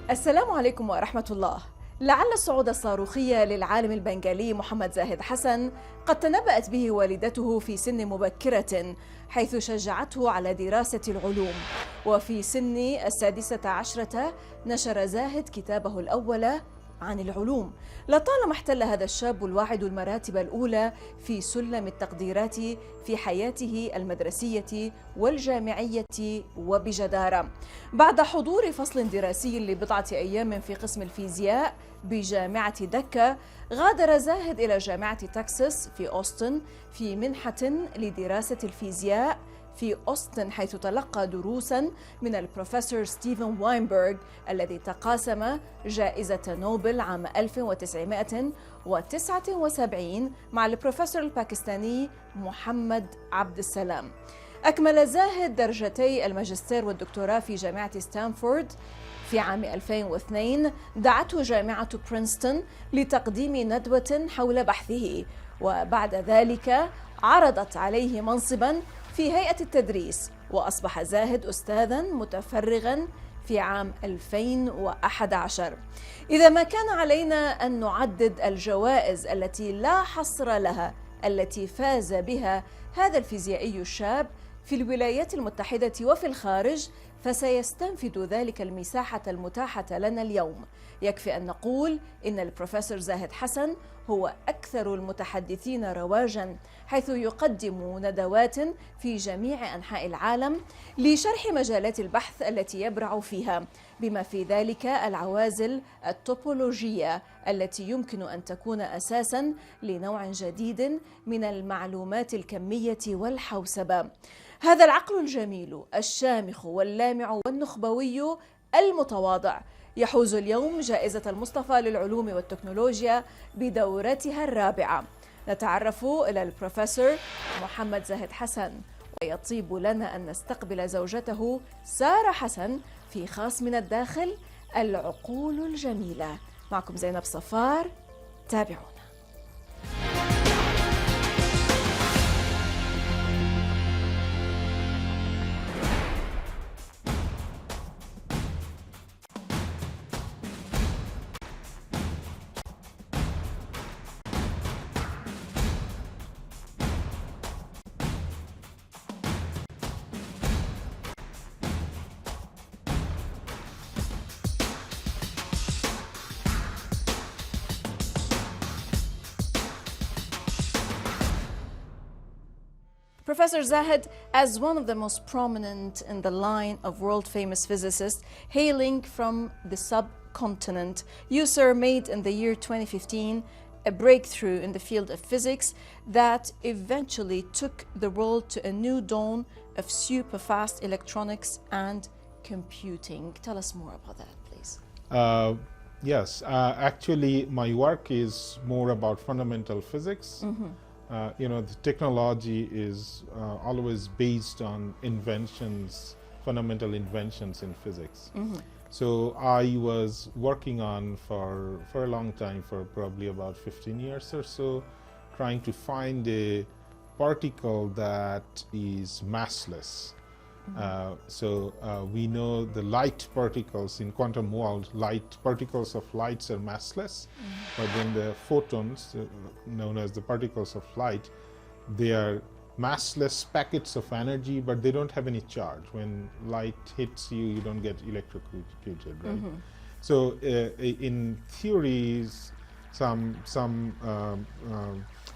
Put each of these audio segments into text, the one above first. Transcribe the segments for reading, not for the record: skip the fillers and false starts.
السلام عليكم ورحمة الله. لعل الصعود الصاروخي للعالم البنغالي محمد زاهد حسن قد تنبأت به والدته في سن مبكرة، حيث شجعته على دراسة العلوم. وفي سن 16 نشر زاهد كتابه الأول عن العلوم. لطالما احتل هذا الشاب الواعد المراتب الأولى في سلم التقديرات في حياته المدرسية والجامعية وبجدارة. بعد حضور فصل دراسي لبضعة أيام في قسم الفيزياء بجامعة دكا، غادر زاهد إلى جامعة تكساس في أوستن في منحة لدراسة الفيزياء في أوستن، حيث تلقى دروساً من البروفسور ستيفن واينبرغ الذي تقاسم جائزة نوبل عام 1979 مع البروفسور الباكستاني محمد عبد السلام. أكمل زاهد درجتي الماجستير والدكتوراه في جامعة ستانفورد. في عام 2002 دعته جامعة برينستون لتقديم ندوة حول بحثه، وبعد ذلك عرضت عليه منصباً في هيئة التدريس، وأصبح زاهد أستاذاً متفرغاً في عام 2011. إذا ما كان علينا أن نعدد الجوائز التي لا حصر لها التي فاز بها هذا الفيزيائي الشاب في الولايات المتحدة وفي الخارج، فسيستنفد ذلك المساحة المتاحة لنا اليوم. يكفي أن نقول إن البروفسور زاهد حسن هو أكثر المتحدثين رواجاً، حيث يقدم ندوات في جميع أنحاء العالم لشرح مجالات البحث التي يبرع فيها، بما في ذلك العوازل الطوبولوجية التي يمكن أن تكون أساساً لنوع جديد من المعلومات الكمية والحوسبة. هذا العقل الجميل الشامخ واللامع والنخبوي المتواضع يحوز اليوم جائزة المصطفى للعلوم والتكنولوجيا بدورتها الرابعة. نتعرف إلى البروفسور محمد زاهد حسن، ويطيب لنا أن نستقبل زوجته سارة حسن في خاص من الداخل العقول الجميلة. معكم زينب صفار، تابعونا. Professor Zahid, as one of the most prominent in the line of world-famous physicists hailing from the subcontinent, you, sir, made in the year 2015 a breakthrough in the field of physics that eventually took the world to a new dawn of super-fast electronics and computing. Tell us more about that, please. Yes, actually my work is more about fundamental physics. The technology is always based on inventions, fundamental inventions in physics. So I was working on for a long time, for probably about 15 years or so, trying to find a particle that is massless. We know the light particles in quantum world, light particles of lights are massless, but then the photons, known as the particles of light, they are massless packets of energy, but they don't have any charge. When light hits you, you don't get electrocuted, right? So in theories, some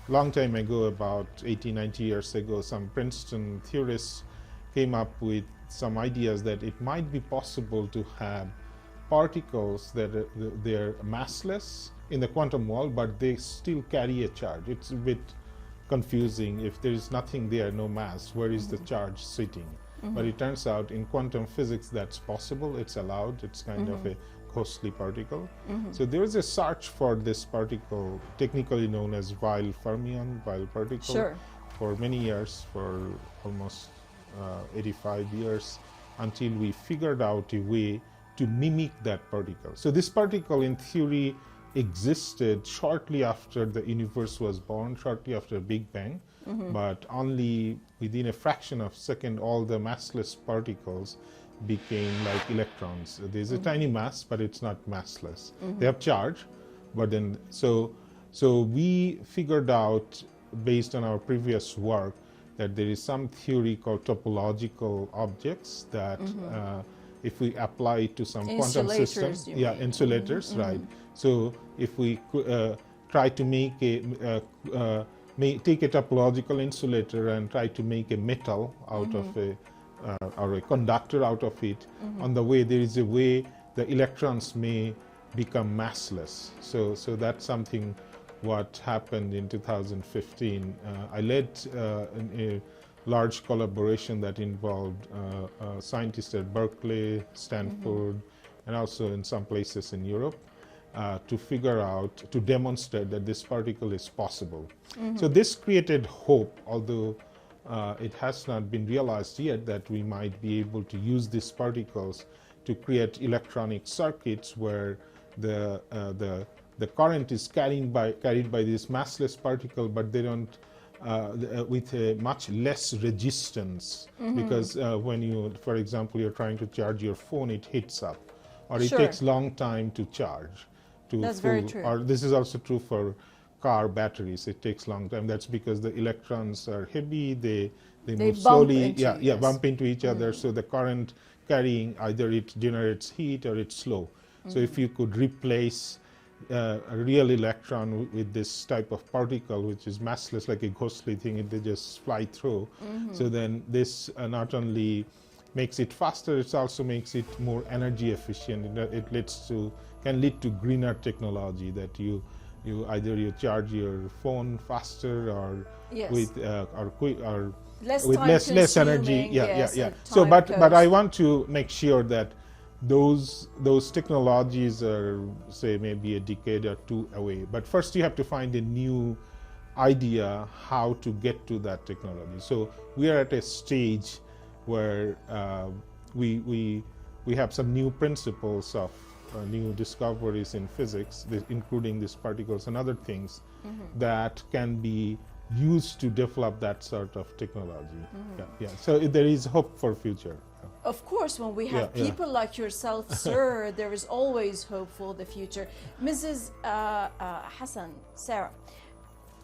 long time ago, about 80, 90 years ago, some Princeton theorists came up with some ideas that it might be possible to have particles that they're massless in the quantum world, but they still carry a charge. It's a bit confusing. If there is nothing there, no mass, where is the charge sitting? But it turns out in quantum physics that's possible, it's allowed, it's kind of a costly particle. So there is a search for this particle, technically known as Weyl fermion, Weyl particle, for many years, for almost 85 years, until we figured out a way to mimic that particle. So this particle in theory existed shortly after the universe was born, shortly after Big Bang, but only within a fraction of a second all the massless particles became like electrons. There's a tiny mass, but it's not massless. They have charge, but then so we figured out, based on our previous work, that there is some theory called topological objects that if we apply it to some quantum system, insulators, right? So if we try to make take a topological insulator and try to make a metal out of or a conductor out of it, on the way there is a way the electrons may become massless. So that's something what happened in 2015. I led a large collaboration that involved scientists at Berkeley, Stanford, and also in some places in Europe, to figure out, to demonstrate that this particle is possible. So this created hope, although it has not been realized yet that we might be able to use these particles to create electronic circuits where the current is carried by this massless particle, but they don't with a much less resistance, because when you, for example, you're trying to charge your phone, it heats up, or it takes long time to charge. That's very true. Or this is also true for car batteries. It takes long time. That's because the electrons are heavy. They move slowly. Bump into each other. So the current carrying, either it generates heat or it's slow. So if you could replace a real electron with this type of particle, which is massless, like a ghostly thing, they just fly through. So then this not only makes it faster, it also makes it more energy efficient. It can lead to greener technology, that you either you charge your phone faster or with less energy. So but I want to make sure that those technologies are, say, maybe a decade or two away. But first you have to find a new idea how to get to that technology. So we are at a stage where we have some new principles of new discoveries in physics, including these particles and other things that can be used to develop that sort of technology. So there is hope for future. Of course, when we have people like yourself, sir, there is always hope for the future. Mrs. Hassan, Sarah,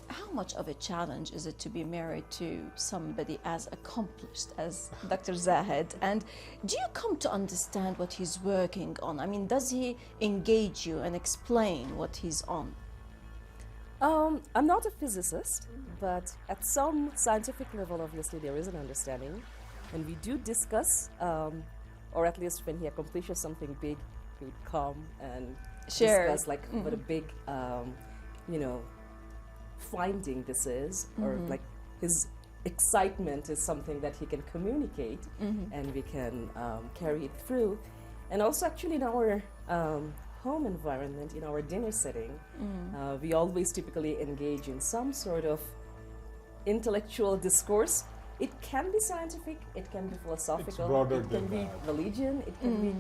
how much of a challenge is it to be married to somebody as accomplished as Dr. Zahid? And do you come to understand what he's working on? I mean, does he engage you and explain what he's on? I'm not a physicist, but at some scientific level, obviously, there is an understanding. And we do discuss, or at least when he accomplishes something big, he would come and discuss like what a big, finding this is, or like his excitement is something that he can communicate, and we can carry it through. And also, actually, in our home environment, in our dinner setting, we always typically engage in some sort of intellectual discourse. It can be scientific, it can be philosophical, it can be religion, it can be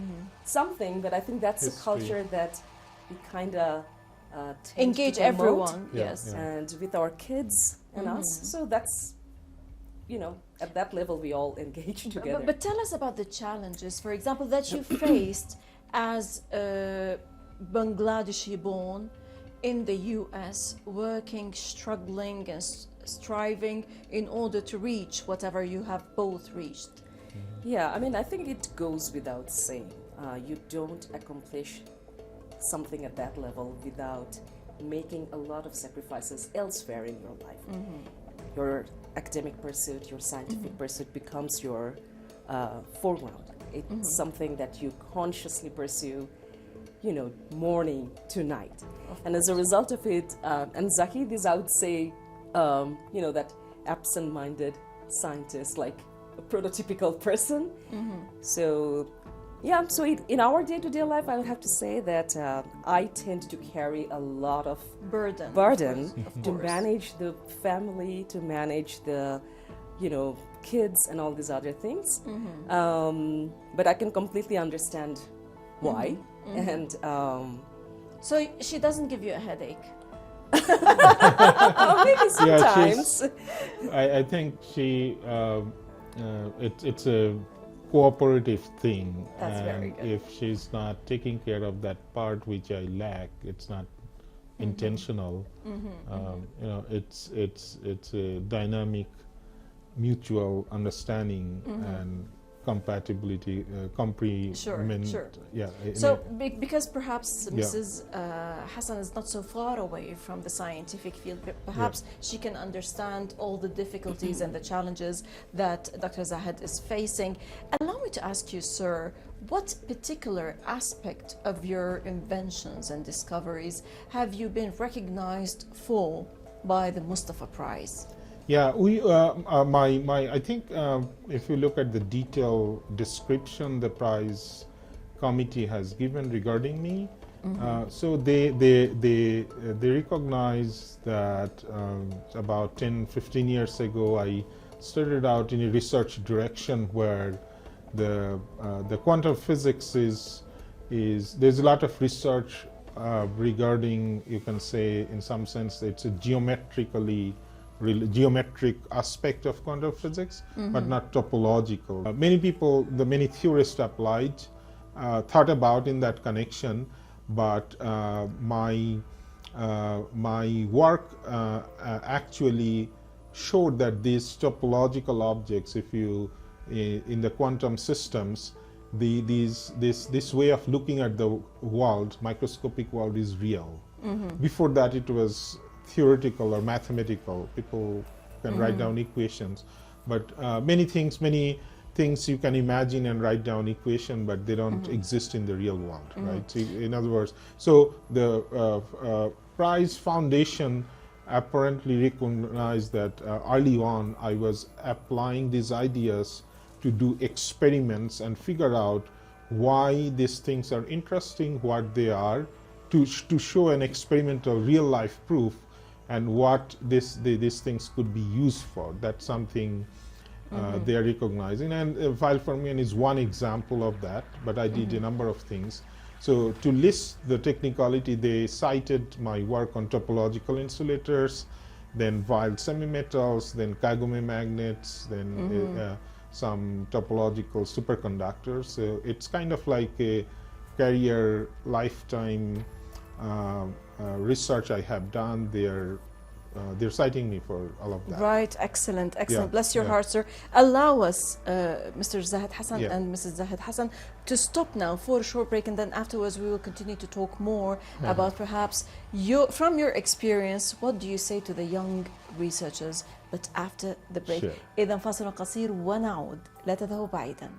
something, but I think that's a culture that we kind of engage everyone, and with our kids and us. So that's, at that level we all engage together. But tell us about the challenges, for example, that you faced as a Bangladeshi born in the US, working, struggling and striving in order to reach whatever you have both reached. Yeah, I mean, I think it goes without saying. You don't accomplish something at that level without making a lot of sacrifices elsewhere in your life. Your academic pursuit, your scientific pursuit becomes your foreground. It's something that you consciously pursue, morning to night. And as a result of it, and Zahid is, I would say, that absent-minded scientist, like a prototypical person. So in our day-to-day life, I would have to say that I tend to carry a lot of burden to manage the family, to manage the, kids and all these other things. But I can completely understand why. And so she doesn't give you a headache? Maybe sometimes. I think she, it's a cooperative thing. That's and very good. if she's not taking care of that part which I lack, it's not intentional. You know, it's a dynamic, mutual understanding and compatibility, complement. Sure. Yeah. So, because perhaps Mrs. Hassan is not so far away from the scientific field, perhaps she can understand all the difficulties and the challenges that Dr. Zahid is facing. Allow me to ask you, sir, what particular aspect of your inventions and discoveries have you been recognized for by the Mustafa Prize? Yeah, I think if you look at the detailed description the prize committee has given regarding me, so they recognize that about 10-15 years ago I started out in a research direction where the quantum physics is there's a lot of research regarding, you can say in some sense it's a geometric aspect of quantum physics, but not topological. Many theorists applied, thought about in that connection, but my work actually showed that these topological objects, if you in the quantum systems, this way of looking at the world, microscopic world, is real. Before that, it was theoretical or mathematical. People can write down equations, but many things you can imagine and write down equation, but they don't exist in the real world, right? So in other words, so the Prize Foundation apparently recognized that early on I was applying these ideas to do experiments and figure out why these things are interesting, what they are, to show an experimental real life proof and what these things could be used for. That's something they are recognizing. And File for Me is one example of that, but I did a number of things. So to list the technicality, they cited my work on topological insulators, then Weyl semimetals, then Kagome magnets, then some topological superconductors. So it's kind of like a career lifetime research I have done. They're citing me for all of that. Right, excellent. Yeah, Bless your yeah. heart, sir. Allow us, Mr. Zahid Hassan and Mrs. Zahid Hassan, to stop now for a short break, and then afterwards we will continue to talk more about perhaps from your experience, what do you say to the young researchers, but after the break. Sure. إذا فاصل قصير ونعود، لا تذهبوا بعيدا.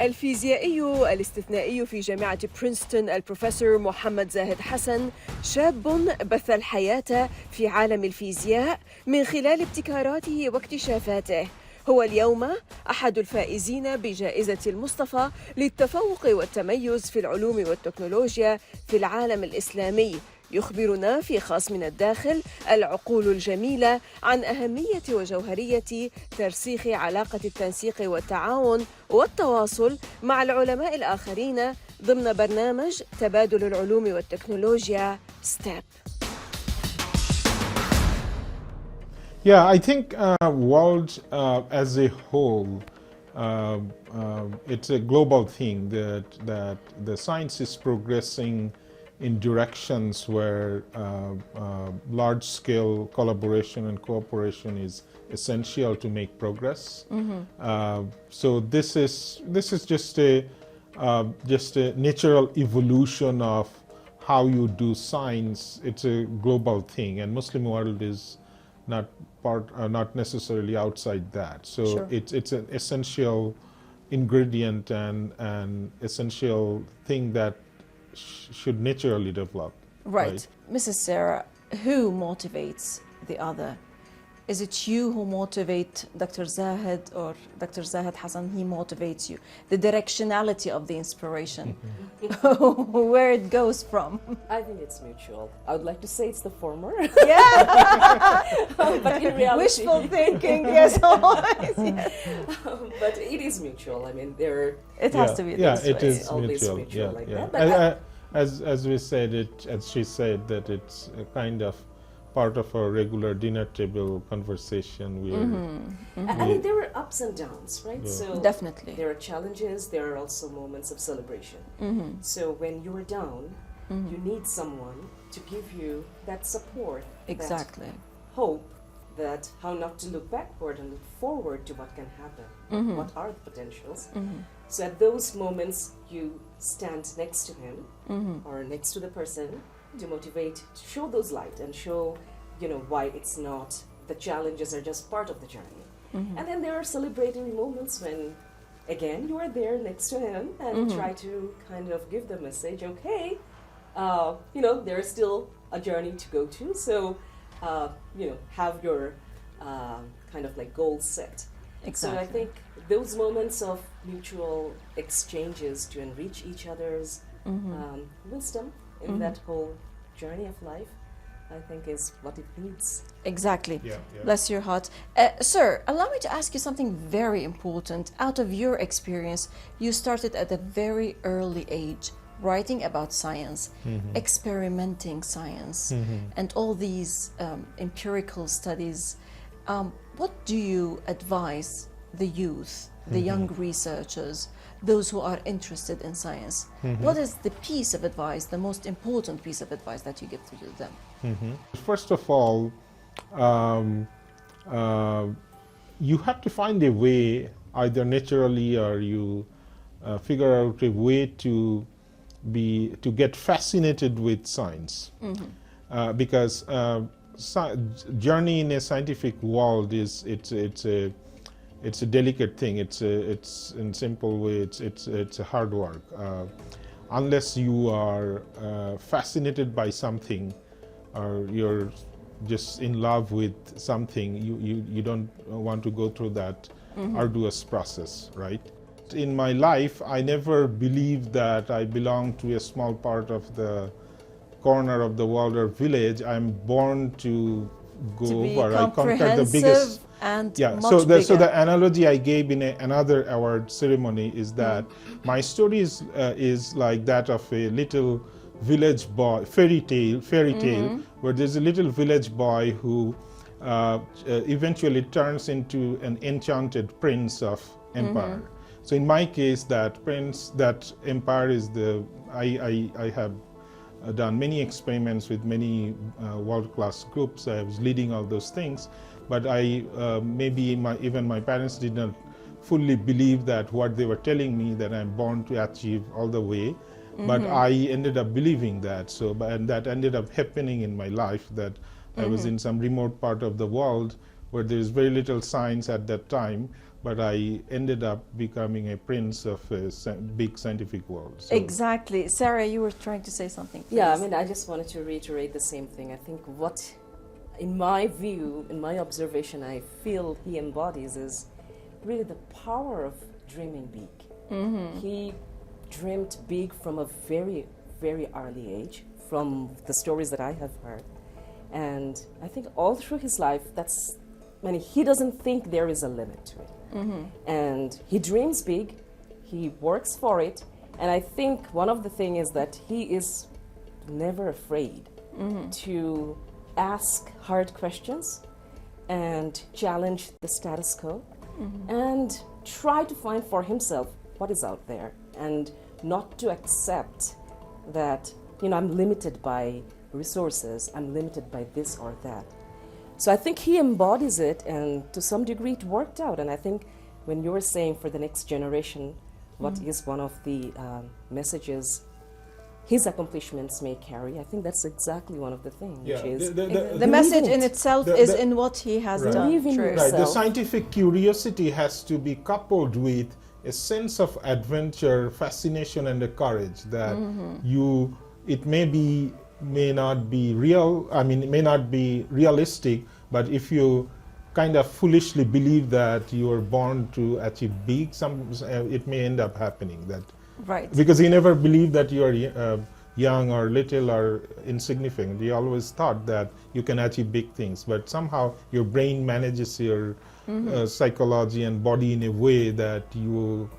الفيزيائي الاستثنائي في جامعة برينستون البروفسور محمد زاهد حسن شاب بث الحياة في عالم الفيزياء من خلال ابتكاراته واكتشافاته. هو اليوم أحد الفائزين بجائزة المصطفى للتفوق والتميز في العلوم والتكنولوجيا في العالم الإسلامي. يخبرنا في خاص من الداخل العقول الجميلة عن أهمية وجوهرية ترسيخ علاقة التنسيق والتعاون والتواصل مع العلماء الآخرين ضمن برنامج تبادل العلوم والتكنولوجيا STEP. Yeah, I think world as a whole, it's a global thing that the science is progressing in directions where large-scale collaboration and cooperation is essential to make progress. So this is just a natural evolution of how you do science. It's a global thing, and Muslim world is not necessarily outside that. So sure. It's an essential ingredient and an essential thing that should naturally develop. Right. Mrs. Sarah, who motivates the other Is it you who motivate Dr. Zahid, or Dr. Zahid Hassan, he motivates you? The directionality of the inspiration, where it goes from? I think it's mutual. I would like to say it's the former. Yeah. But in reality, Wishful thinking, yes, always. Yes. But it is mutual. I mean, It has to be Yeah, this it way. is always mutual. mutual Yeah, like yeah. that. But As we said, as she said, that it's a kind of part of our regular dinner table conversation. I mean, there are ups and downs, right? Yeah. So Definitely. there are challenges. There are also moments of celebration. So when you are down, you need someone to give you that support, Exactly. that hope, that how not to look backward and look forward to what can happen. What are the potentials? So at those moments, you stand next to him or next to the person to motivate, to show those light and show, why it's not, the challenges are just part of the journey. And then there are celebratory moments when, again, you are there next to him and try to kind of give the message, okay, there's still a journey to go to, so, have your kind of like goals set. Exactly. So I think those moments of mutual exchanges to enrich each other's wisdom in that whole journey of life, I think is what it needs. Exactly. Yeah, yeah. Bless your heart. Sir, allow me to ask you something very important. Out of your experience, you started at a very early age writing about science, experimenting science, and all these empirical studies. What do you advise the youth, the young researchers, those who are interested in science? What is the piece of advice, the most important piece of advice that you give to them? First of all, you have to find a way, either naturally or you figure out a way to get fascinated with science, because journey in a scientific world it's a delicate thing. It's in simple way it's a hard work. Unless you are fascinated by something, or you're just in love with something, you don't want to go through that arduous process, right? In my life, I never believed that I belong to a small part of the corner of the world or village. I'm born to go To be over. I conquered the biggest. comprehensive and Yeah, much so bigger. the analogy I gave in another award ceremony is that my story is like that of a little village boy, fairy tale, where there's a little village boy who eventually turns into an enchanted prince of empire. So in my case, that empire is I have done many experiments with many world-class groups. I was leading all those things, but even my parents did not fully believe that what they were telling me, that I'm born to achieve all the way. But I ended up believing that. And that ended up happening in my life, that I was in some remote part of the world where there is very little science at that time, but I ended up becoming a prince of a big scientific world. So Exactly. Sarah, you were trying to say something. Yeah, I please. mean, I just wanted to reiterate the same thing. I think what, in my view, in my observation, I feel he embodies is really the power of dreaming big. He dreamed big from a very, very early age, from the stories that I have heard. And I think all through his life, he doesn't think there is a limit to it. And he dreams big, he works for it, and I think one of the things is that he is never afraid to ask hard questions and challenge the status quo and try to find for himself what is out there, and not to accept that, I'm limited by resources, I'm limited by this or that. So I think he embodies it, and to some degree it worked out. And I think when you were saying for the next generation, what is one of the messages his accomplishments may carry, I think that's exactly one of the things, which is the message in itself is in what he has Right. done. Believe in True. yourself. Right. The scientific curiosity has to be coupled with a sense of adventure, fascination, and a courage that it may not be realistic, but if you kind of foolishly believe that you are born to achieve big, it may end up happening that. Right. Because you never believe that you are young or little or insignificant. You always thought that you can achieve big things, but somehow your brain manages your psychology and body in a way that you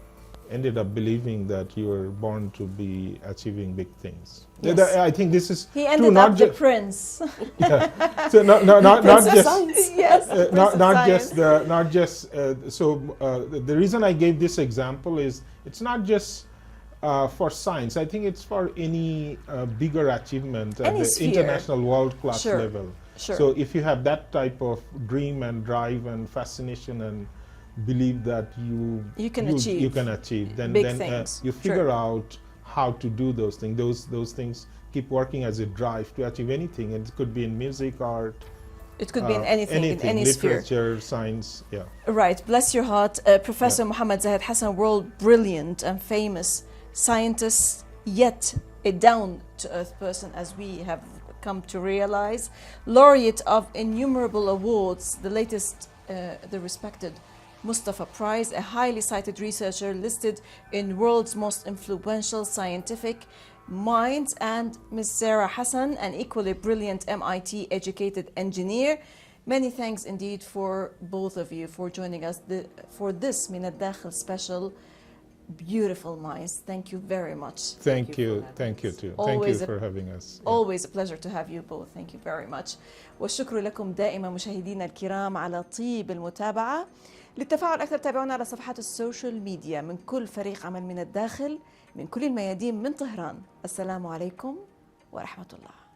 ended up believing that you were born to be achieving big things. Yes. I think this is he ended up the prince. Yeah. So not just yes, the reason I gave this example is it's not just for science. I think it's for any bigger achievement at the international world-class level. Sure. So if you have that type of dream and drive and fascination and believe that you can achieve, then you figure out how to do those things. Those things keep working as a drive to achieve anything. It could be in music, art. It could be in anything, in any literature, science, yeah. Right, bless your heart. Professor Muhammad Zahid Hassan, world brilliant and famous scientist, yet a down-to-earth person, as we have come to realize. Laureate of innumerable awards, the latest, the respected Musطفى Prize, a highly cited researcher listed in world's most influential scientific minds, and Ms. Sarah Hassan, an equally brilliant MIT educated engineer. Many thanks indeed for both of you for joining us for this من الداخل special. Beautiful minds. Thank you very much. Thank you too. Thank you for having us. Always a pleasure to have you both. Thank you very much. والشكر لكم دائما مشاهدينا الكرام على طيب المتابعة. للتفاعل أكثر تابعونا على صفحات السوشيال ميديا من كل فريق عمل من الداخل من كل الميادين من طهران. السلام عليكم ورحمة الله.